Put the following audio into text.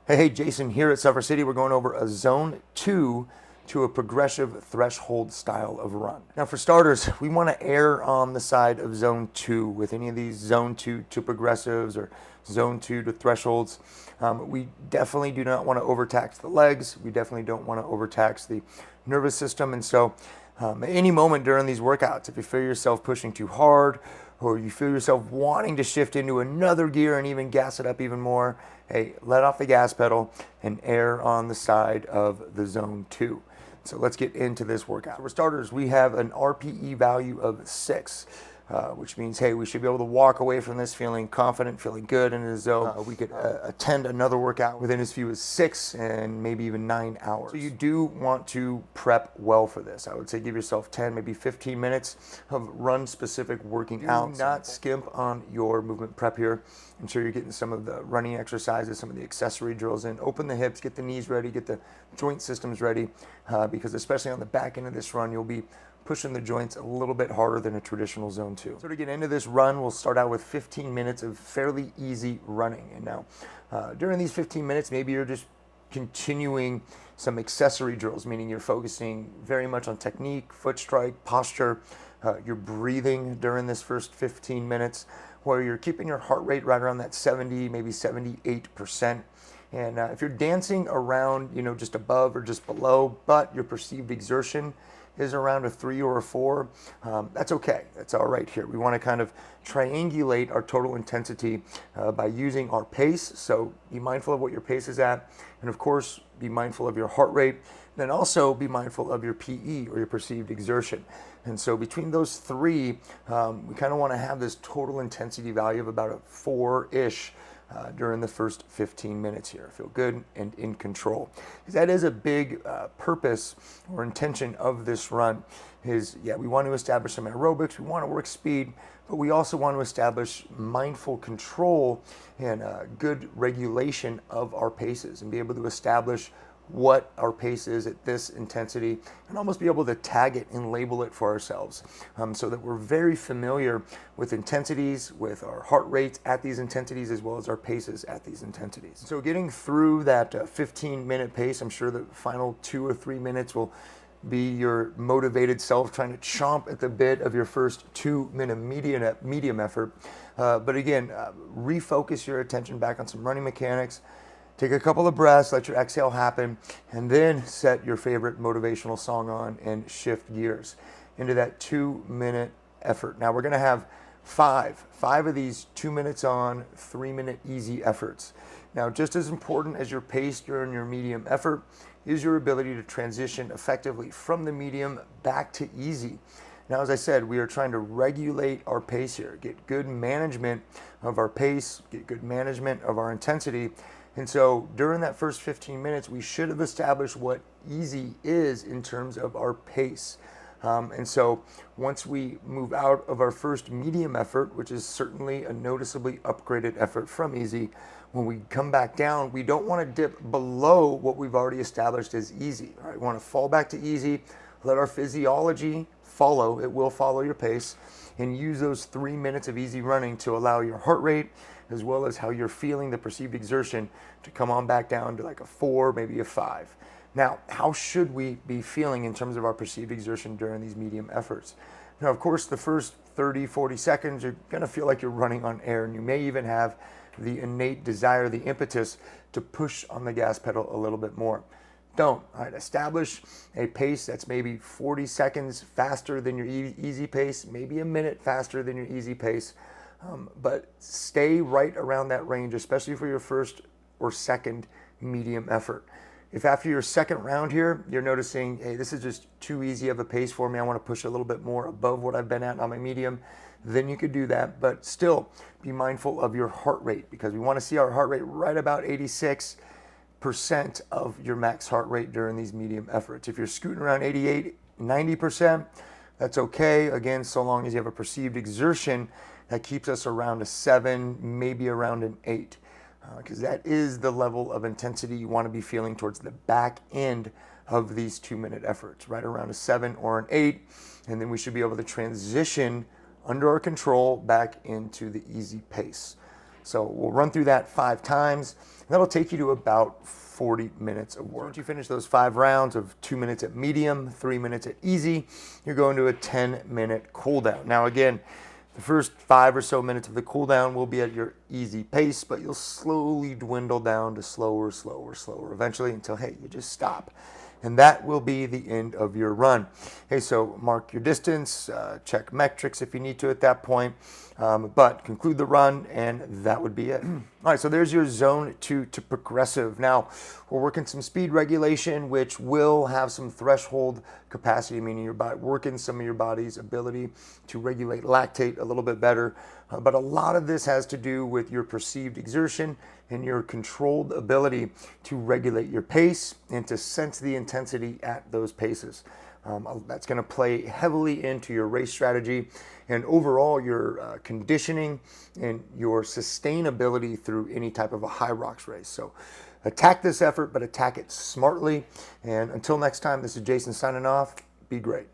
Hey, Jason here at Suffer City. We're going over a zone 2 to a progressive threshold style of run. Now for starters, we want to err on the side of zone 2 with any of these zone 2 to progressives or zone 2 to thresholds. We definitely do not want to overtax the legs. We definitely don't want to overtax the nervous system. And so at any moment during these workouts, if you feel yourself pushing too hard or you feel yourself wanting to shift into another gear and even gas it up even more, hey, let off the gas pedal and err on the side of the zone 2. So let's get into this workout. For starters, we have an RPE value of 6. Which means, hey, we should be able to walk away from this feeling confident, feeling good, and as though we could attend another workout within as few as 6 and maybe even 9 hours. So you do want to prep well for this. I would say give yourself 10, maybe 15 minutes of run-specific working out. Do not skimp on your movement prep here. Ensure you're getting some of the running exercises, some of the accessory drills in. Open the hips, get the knees ready, get the joint systems ready, because especially on the back end of this run, you'll be pushing the joints a little bit harder than a traditional zone 2. So to get into this run, we'll start out with 15 minutes of fairly easy running. And now, during these 15 minutes, maybe you're just continuing some accessory drills, meaning you're focusing very much on technique, foot strike, posture. You're breathing during this first 15 minutes, where you're keeping your heart rate right around that 70, maybe 78%. And if you're dancing around, just above or just below, but your perceived exertion is around a 3 or a 4, that's okay. That's all right here. We want to kind of triangulate our total intensity by using our pace. So be mindful of what your pace is at. And of course, be mindful of your heart rate. Then also be mindful of your PE or your perceived exertion. And so between those three, we kind of want to have this total intensity value of about a 4-ish. During the first 15 minutes here. Feel good and in control. That is a big purpose or intention of this run is, we want to establish some aerobics, we want to work speed, but we also want to establish mindful control and good regulation of our paces and be able to establish what our pace is at this intensity and almost be able to tag it and label it for ourselves so that we're very familiar with intensities, with our heart rates at these intensities, as well as our paces at these intensities. So getting through that 15-minute pace, I'm sure the final 2 or 3 minutes will be your motivated self trying to chomp at the bit of your first 2-minute medium effort. But again, refocus your attention back on some running mechanics. Take a couple of breaths, let your exhale happen, and then set your favorite motivational song on and shift gears into that 2-minute effort. Now we're gonna have five of these 2 minutes on, 3-minute easy efforts. Now, just as important as your pace during your medium effort is your ability to transition effectively from the medium back to easy. Now, as I said, we are trying to regulate our pace here, get good management of our pace, get good management of our intensity. And so during that first 15 minutes, we should have established what easy is in terms of our pace. And so once we move out of our first medium effort, which is certainly a noticeably upgraded effort from easy, when we come back down, we don't want to dip below what we've already established as easy. All right, we want to fall back to easy, let our physiology follow, it will follow your pace, and use those 3 minutes of easy running to allow your heart rate, as well as how you're feeling the perceived exertion, to come on back down to like a 4, maybe a 5. Now, how should we be feeling in terms of our perceived exertion during these medium efforts? Now, of course, the first 30, 40 seconds, you're gonna feel like you're running on air, and you may even have the innate desire, the impetus to push on the gas pedal a little bit more. Don't. All right, establish a pace that's maybe 40 seconds faster than your easy pace, maybe a minute faster than your easy pace, but stay right around that range, especially for your first or second medium effort. If after your second round here, you're noticing, hey, this is just too easy of a pace for me, I want to push a little bit more above what I've been at on my medium, then you could do that, but still be mindful of your heart rate, because we want to see our heart rate right about 86% of your max heart rate during these medium efforts. If you're scooting around 88, 90%, that's okay. Again, so long as you have a perceived exertion that keeps us around a 7, maybe around an 8. Because that is the level of intensity you want to be feeling towards the back end of these 2-minute efforts, right around a 7 or an 8, and then we should be able to transition under our control back into the easy pace. So we'll run through that 5 times. That'll take you to about 40 minutes of work. Once you finish those 5 rounds of 2 minutes at medium, 3 minutes at easy, you're going to a 10-minute cool down. Now again, the first 5 or so minutes of the cool down will be at your easy pace, but you'll slowly dwindle down to slower, eventually until, hey, you just stop. And that will be the end of your run. Hey, so mark your distance, check metrics if you need to at that point, but conclude the run, and that would be it. All right, so there's your zone 2 to progressive. Now, we're working some speed regulation, which will have some threshold capacity, meaning you're working some of your body's ability to regulate lactate a little bit better. But a lot of this has to do with your perceived exertion and your controlled ability to regulate your pace and to sense the intensity at those paces. That's going to play heavily into your race strategy and overall your conditioning and your sustainability through any type of a HYROX race. So attack this effort, but attack it smartly. And until next time, this is Jason signing off. Be great.